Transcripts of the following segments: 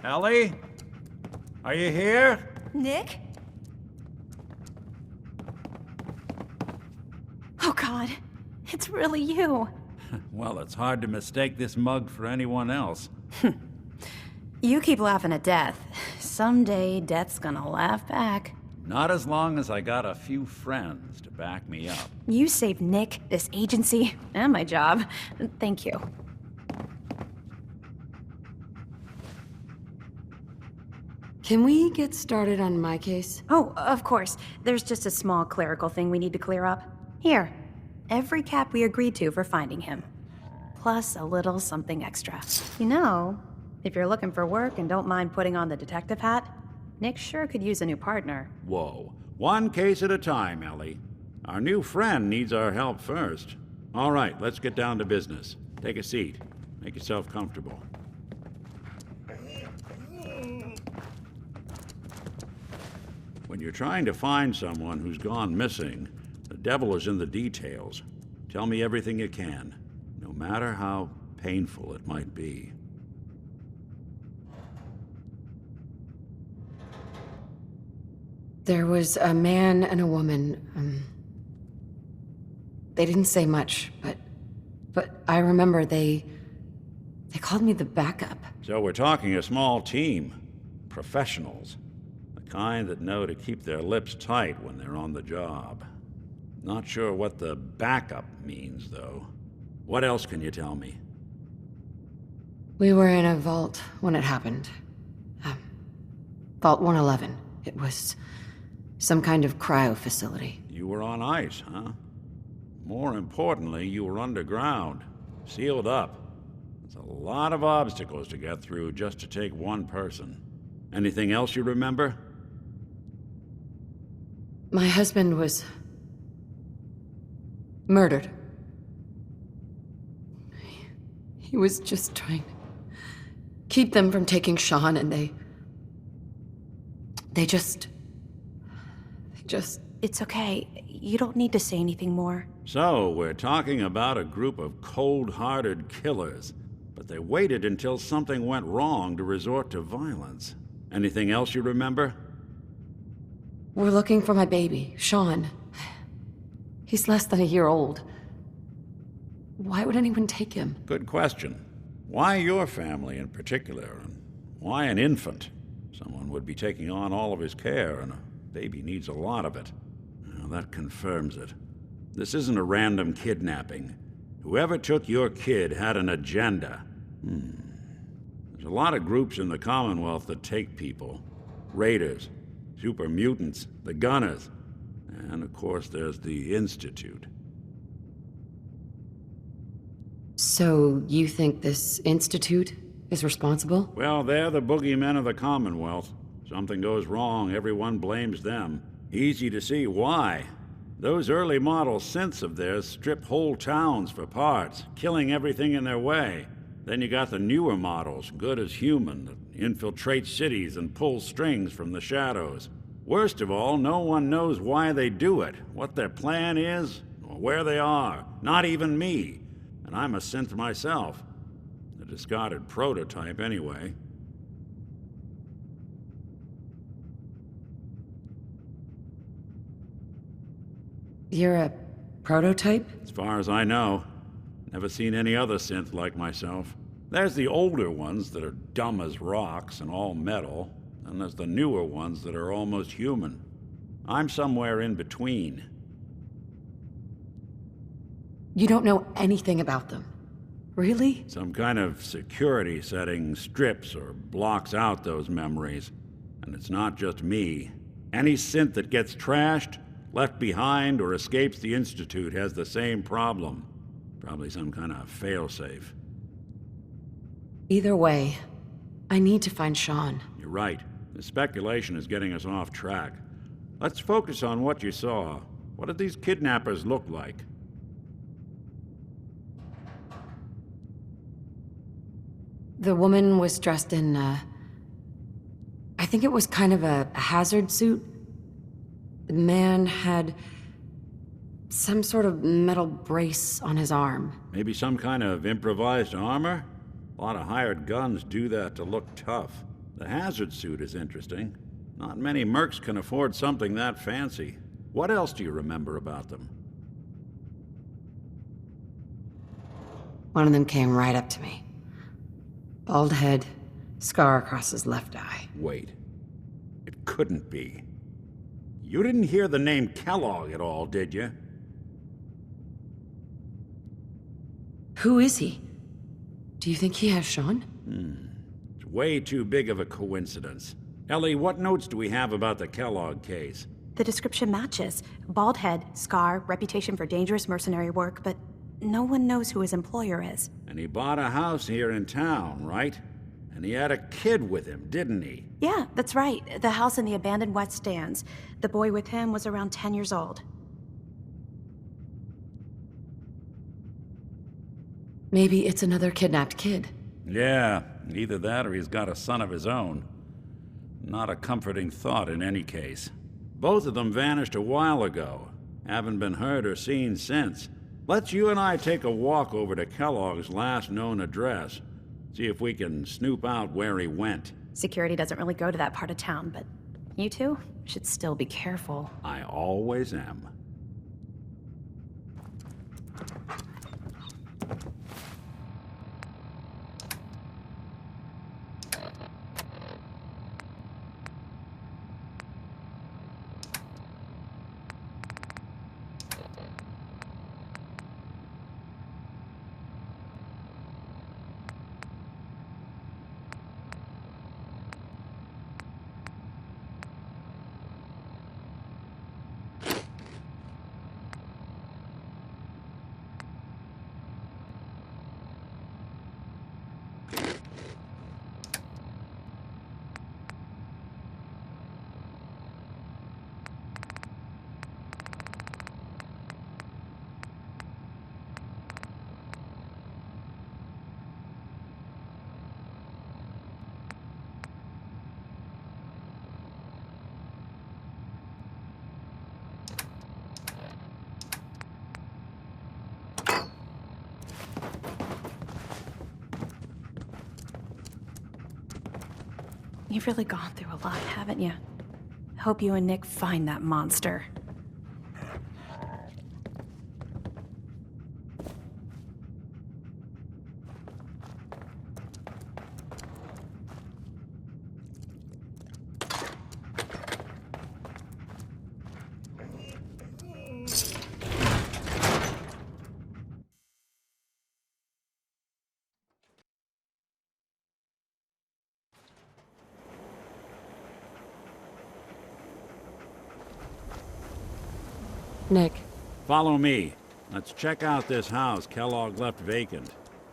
Ellie? Are you here? Nick? Oh God, it's really you. Well, it's hard to mistake this mug for anyone else. You keep laughing at death. Someday, death's gonna laugh back. Not as long as I got a few friends to back me up. You saved Nick, this agency, and my job. Thank you. Can we get started on my case? Oh, of course. There's just a small clerical thing we need to clear up. Here, every cap we agreed to for finding him. Plus a little something extra. You know, if you're looking for work and don't mind putting on the detective hat, Nick sure could use a new partner. Whoa. One case at a time, Ellie. Our new friend needs our help first. All right, let's get down to business. Take a seat. Make yourself comfortable. When you're trying to find someone who's gone missing, the devil is in the details. Tell me everything you can, no matter how painful it might be. There was a man and a woman. They didn't say much, but I remember they called me the backup. So we're talking a small team. Professionals. The kind that know to keep their lips tight when they're on the job. Not sure what the backup means, though. What else can you tell me? We were in a vault when it happened. Vault 111. It was some kind of cryo facility. You were on ice, huh? More importantly, you were underground, sealed up. There's a lot of obstacles to get through just to take one person. Anything else you remember? My husband was murdered. He was just trying to keep them from taking Sean, and they just... It's okay. You don't need to say anything more. So, we're talking about a group of cold-hearted killers, but they waited until something went wrong to resort to violence. Anything else you remember? We're looking for my baby, Sean. He's less than a year old. Why would anyone take him? Good question. Why your family in particular, and why an infant? Someone would be taking on all of his care, and a baby needs a lot of it. Well, that confirms it. This isn't a random kidnapping. Whoever took your kid had an agenda. There's a lot of groups in the Commonwealth that take people. Raiders, super mutants, the Gunners, and of course there's the Institute. So, you think this institute is responsible? Well, they're the boogeymen of the Commonwealth. Something goes wrong, everyone blames them. Easy to see why. Those early model synths of theirs strip whole towns for parts, killing everything in their way. Then you got the newer models, good as human, that infiltrate cities and pull strings from the shadows. Worst of all, no one knows why they do it, what their plan is, or where they are. Not even me. And I'm a synth myself. A discarded prototype, anyway. You're a prototype? As far as I know. Never seen any other synth like myself. There's the older ones that are dumb as rocks and all metal, and there's the newer ones that are almost human. I'm somewhere in between. You don't know anything about them. Really? Some kind of security setting strips or blocks out those memories. And it's not just me. Any synth that gets trashed, left behind, or escapes the Institute has the same problem. Probably some kind of failsafe. Either way, I need to find Sean. You're right. The speculation is getting us off track. Let's focus on what you saw. What did these kidnappers look like? The woman was dressed in, I think it was kind of a hazard suit. The man had some sort of metal brace on his arm. Maybe some kind of improvised armor? A lot of hired guns do that to look tough. The hazard suit is interesting. Not many mercs can afford something that fancy. What else do you remember about them? One of them came right up to me. Bald head, scar across his left eye. Wait. It couldn't be. You didn't hear the name Kellogg at all, did you? Who is he? Do you think he has Sean? It's way too big of a coincidence. Ellie, what notes do we have about the Kellogg case? The description matches. Bald head, scar, reputation for dangerous mercenary work, but no one knows who his employer is. And he bought a house here in town, right? And he had a kid with him, didn't he? Yeah, that's right. The house in the abandoned West Stands. The boy with him was around 10 years old. Maybe it's another kidnapped kid. Yeah, either that or he's got a son of his own. Not a comforting thought in any case. Both of them vanished a while ago. Haven't been heard or seen since. Let's you and I take a walk over to Kellogg's last known address. See if we can snoop out where he went. Security doesn't really go to that part of town, but you two should still be careful. I always am. You've really gone through a lot, haven't you? Hope you and Nick find that monster. Nick, Follow me. Let's check out this house Kellogg left vacant.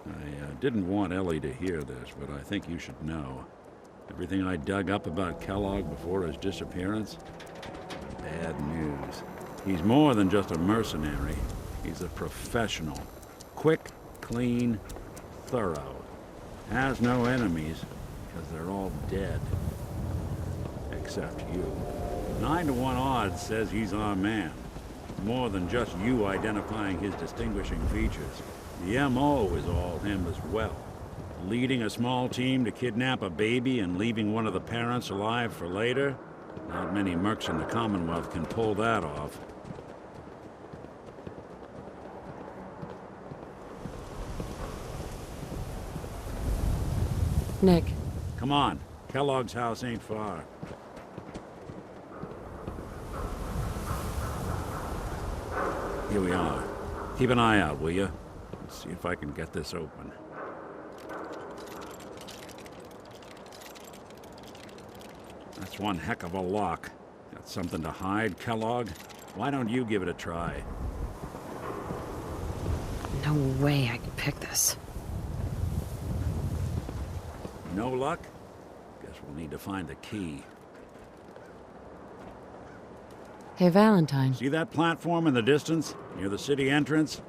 I didn't want Ellie to hear this, but I think you should know. Everything I dug up about Kellogg before his disappearance? Bad news. He's more than just a mercenary. He's a professional. Quick, clean, thorough. Has no enemies, because they're all dead. Except you. 9 to 1 odds says he's our man. More than just you identifying his distinguishing features. The M.O. is all him as well. Leading a small team to kidnap a baby and leaving one of the parents alive for later? Not many mercs in the Commonwealth can pull that off. Nick. Come on. Kellogg's house ain't far. Here we are. Keep an eye out, will you? Let's see if I can get this open. That's one heck of a lock. Got something to hide, Kellogg? Why don't you give it a try? No way I could pick this. No luck? Guess we'll need to find the key. Hey, Valentine. See that platform in the distance, near the city entrance?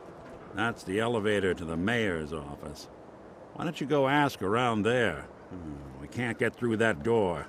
That's the elevator to the mayor's office. Why don't you go ask around there? We can't get through that door.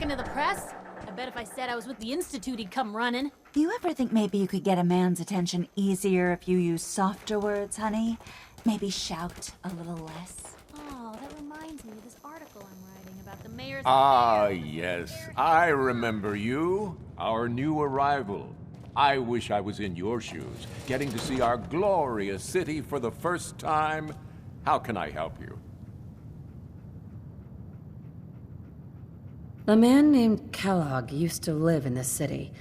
talking to the press? I bet if I said I was with the Institute, he'd come running. Do you ever think maybe you could get a man's attention easier if you use softer words, honey? Maybe shout a little less. Oh, that reminds me of this article I'm writing about the mayor's Ah, affair. yes. I remember you. Our new arrival. I wish I was in your shoes, getting to see our glorious city for the first time. How can I help you? A man named Kellogg used to live in this city.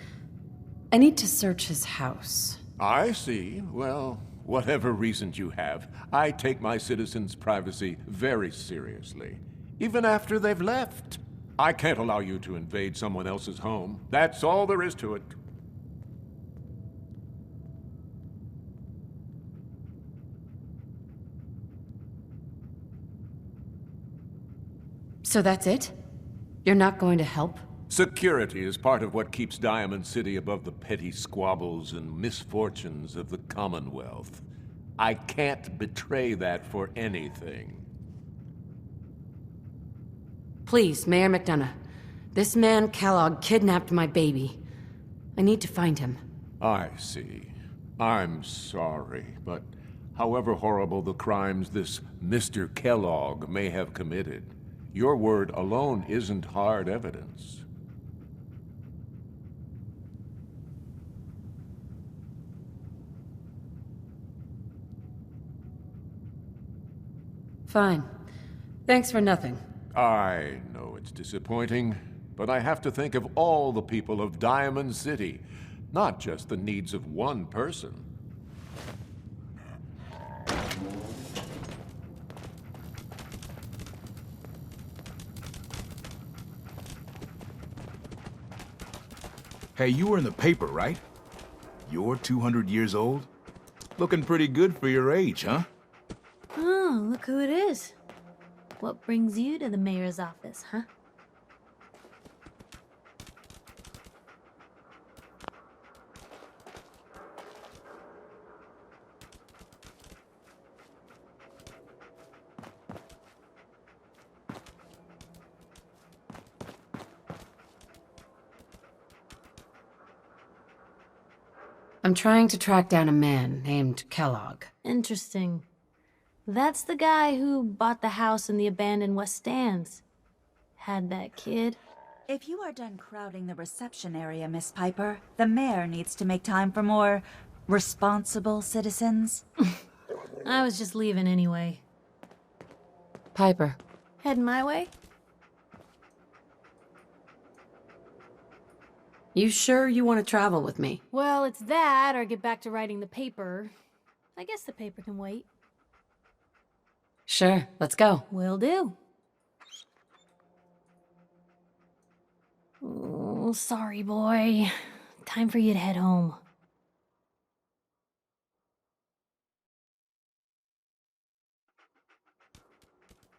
I need to search his house. I see. Well, whatever reasons you have, I take my citizens' privacy very seriously. Even after they've left. I can't allow you to invade someone else's home. That's all there is to it. So that's it? You're not going to help? Security is part of what keeps Diamond City above the petty squabbles and misfortunes of the Commonwealth. I can't betray that for anything. Please, Mayor McDonough. This man, Kellogg, kidnapped my baby. I need to find him. I see. I'm sorry, but however horrible the crimes this Mr. Kellogg may have committed, your word alone isn't hard evidence. Fine. Thanks for nothing. I know it's disappointing, but I have to think of all the people of Diamond City, not just the needs of one person. Hey, you were in the paper, right? You're 200 years old? Looking pretty good for your age, huh? Oh, look who it is. What brings you to the mayor's office, huh? I'm trying to track down a man named Kellogg. Interesting. That's the guy who bought the house in the abandoned West Stands. Had that kid. If you are done crowding the reception area, Miss Piper, the mayor needs to make time for more responsible citizens. I was just leaving anyway. Piper. Heading my way? You sure you want to travel with me? Well, it's that, or get back to writing the paper. I guess the paper can wait. Sure, let's go. Will do. Oh, sorry, boy. Time for you to head home.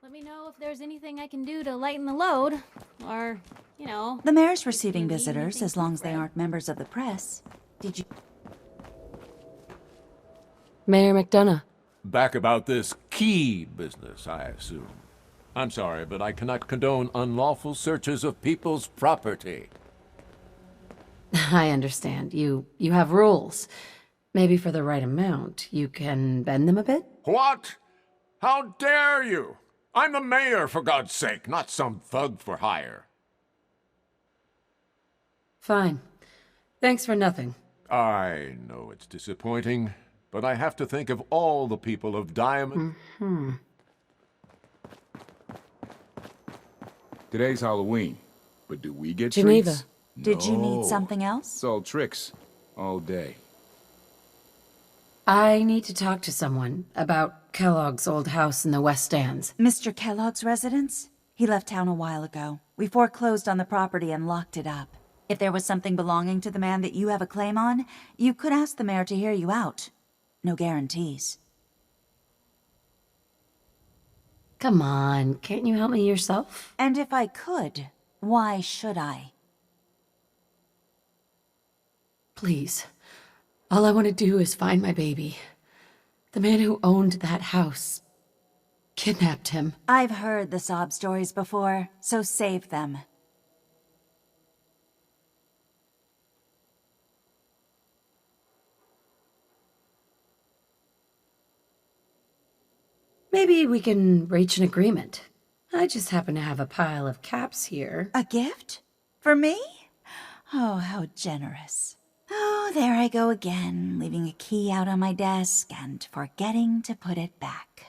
Let me know if there's anything I can do to lighten the load. Or, you know... The mayor's if receiving you need visitors anything as long as they from aren't members of the press. Did you... Mayor McDonough. Back about this key business, I assume. I'm sorry, but I cannot condone unlawful searches of people's property. I understand. You have rules. Maybe for the right amount, you can bend them a bit? What? How dare you? I'm the mayor, for God's sake, not some thug for hire. Fine. Thanks for nothing. I know it's disappointing, but I have to think of all the people of Diamond. Today's Halloween, but do we get Geneva. treats? Did you need No. something else? It's all tricks, all day. I need to talk to someone about Kellogg's old house in the West Stands. Mr. Kellogg's residence? He left town a while ago. We foreclosed on the property and locked it up. If there was something belonging to the man that you have a claim on, you could ask the mayor to hear you out. No guarantees. Come on, can't you help me yourself? And if I could, why should I? Please. All I want to do is find my baby. The man who owned that house kidnapped him. I've heard the sob stories before, so save them. Maybe we can reach an agreement. I just happen to have a pile of caps here. A gift? For me? Oh, how generous. Oh, there I go again, leaving a key out on my desk and forgetting to put it back.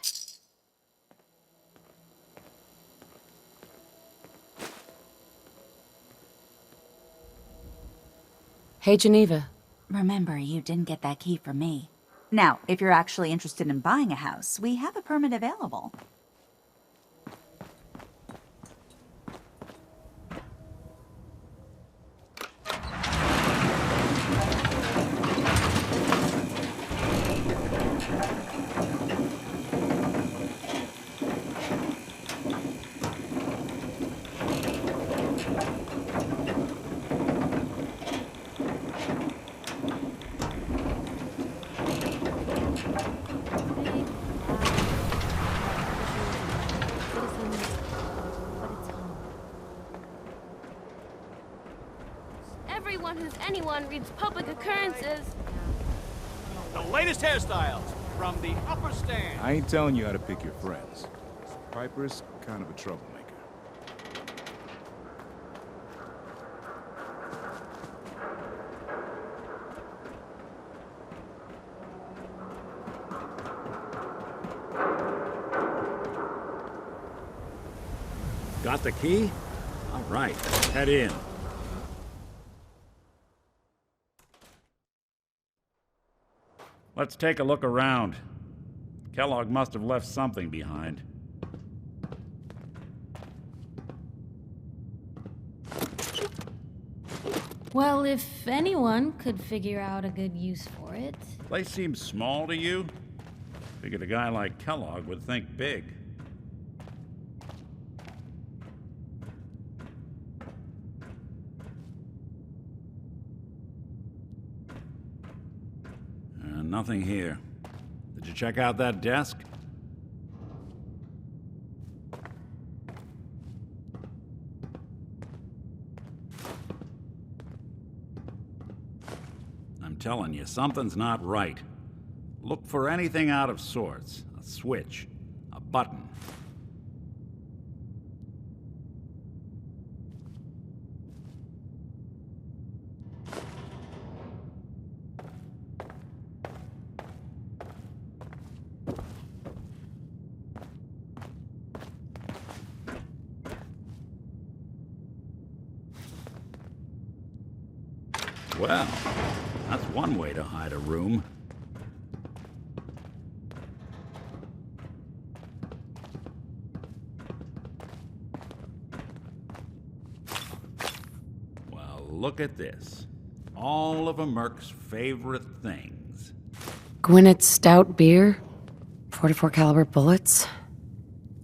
Hey, Geneva. Remember, you didn't get that key from me. Now, if you're actually interested in buying a house, we have a permit available. Everyone who's anyone reads public occurrences. The latest hairstyles from the upper stand. I ain't telling you how to pick your friends. Piper's kind of a troublemaker. Got the key? All right, head in. Let's take a look around. Kellogg must have left something behind. Well, if anyone could figure out a good use for it. Place seems small to you? Figured a guy like Kellogg would think big. Nothing here. Did you check out that desk? I'm telling you, something's not right. Look for anything out of sorts. A switch, a button. Well, that's one way to hide a room. Well, look at this. All of a Merc's favorite things. Gwinnett's stout beer, 44 caliber bullets,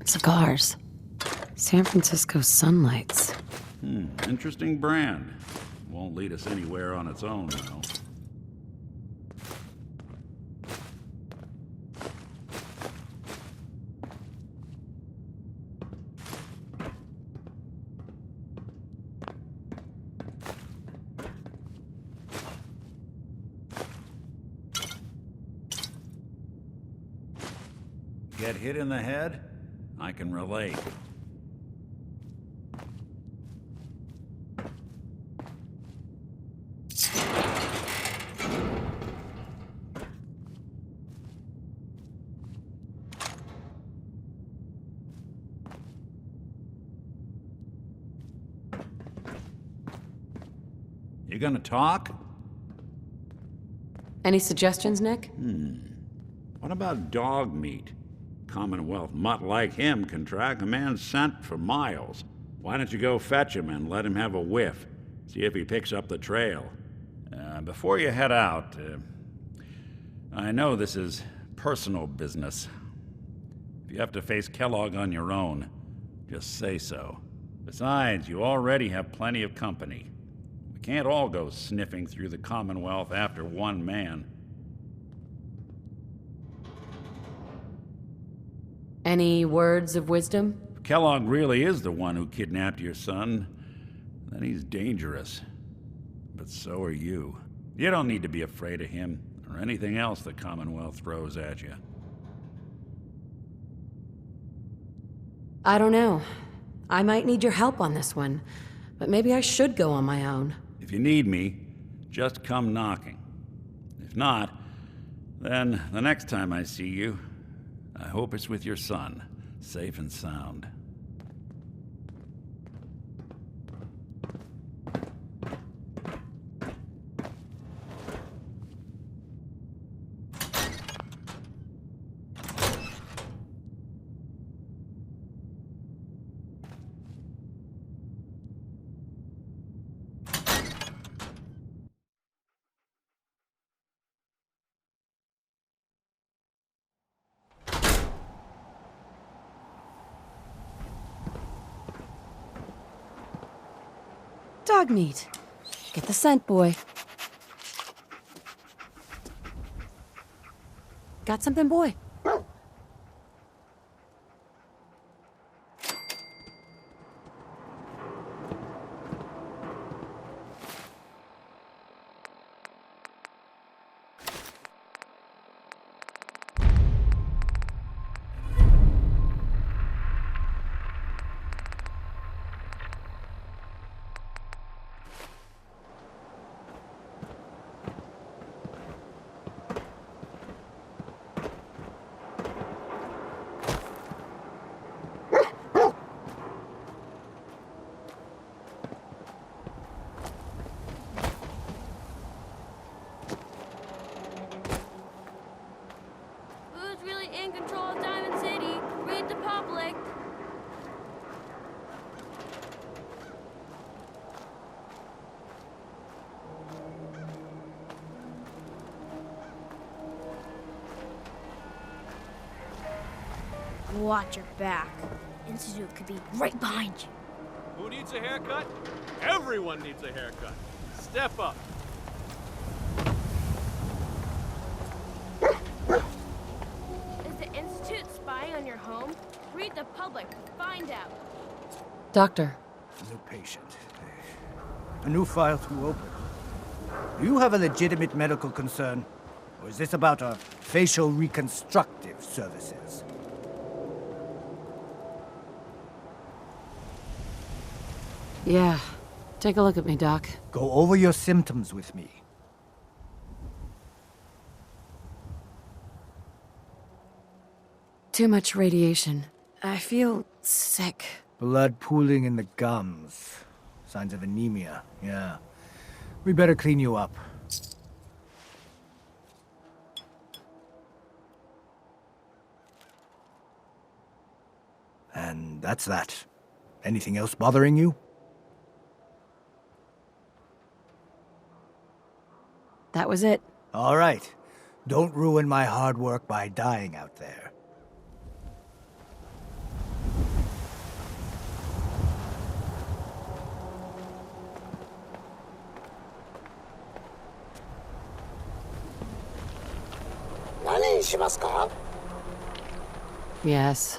cigars, San Francisco sunlights. Interesting brand. Won't lead us anywhere on its own, though. Get hit in the head? I can relate. You gonna talk? Any suggestions, Nick? What about dog meat? Commonwealth mutt like him can track a man's scent for miles. Why don't you go fetch him and let him have a whiff? See if he picks up the trail. Before you head out, I know this is personal business. If you have to face Kellogg on your own, just say so. Besides, you already have plenty of company. We can't all go sniffing through the Commonwealth after one man. Any words of wisdom? If Kellogg really is the one who kidnapped your son, then he's dangerous. But so are you. You don't need to be afraid of him or anything else the Commonwealth throws at you. I don't know. I might need your help on this one, but maybe I should go on my own. If you need me, just come knocking. If not, then the next time I see you, I hope it's with your son, safe and sound. Dog meat. Get the scent, boy. Got something, boy? Who's really in control of Diamond City? Read the public. Watch your back. Institute could be right behind you. Who needs a haircut? Everyone needs a haircut. Step up. Is the Institute spying on your home? Read the public. Find out. Doctor. New patient. A new file to open. Do you have a legitimate medical concern? Or is this about our facial reconstructive services? Yeah. Take a look at me, Doc. Go over your symptoms with me. Too much radiation. I feel sick. Blood pooling in the gums. Signs of anemia, yeah. We better clean you up. And that's that. Anything else bothering you? That was it. All right. Don't ruin my hard work by dying out there. Yes.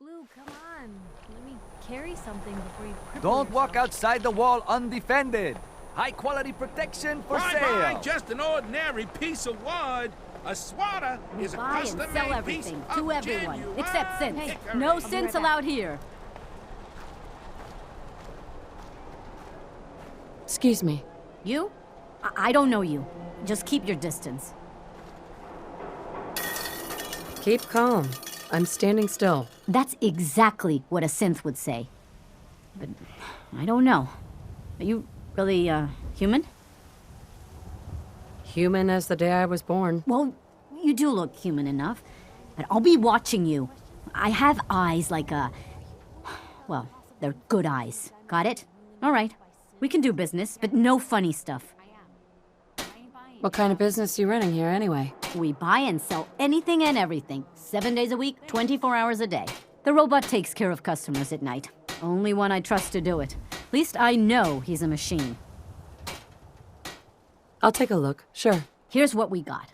Blue, come on. Let me carry something before you cripple Don't walk yourself. outside the wall undefended. High quality protection for Right sale. behind just an ordinary piece of wood. A swatter is a Buy and custom-made sell piece everything of to everyone, genuine except synths. hickory. No synths allowed here. Excuse me. You? I don't know you. Just keep your distance. Keep calm. I'm standing still. That's exactly what a synth would say. But I don't know. Are you really, human? Human as the day I was born. Well, you do look human enough. But I'll be watching you. I have eyes like a... Well, they're good eyes. Got it? All right. We can do business, but no funny stuff. What kind of business you running here, anyway? We buy and sell anything and everything. 7 days a week, 24 hours a day. The robot takes care of customers at night. Only one I trust to do it. At least I know he's a machine. I'll take a look, sure. Here's what we got.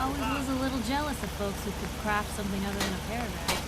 always was a little jealous of folks who could craft something other than a paragraph.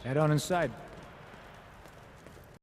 Head on inside.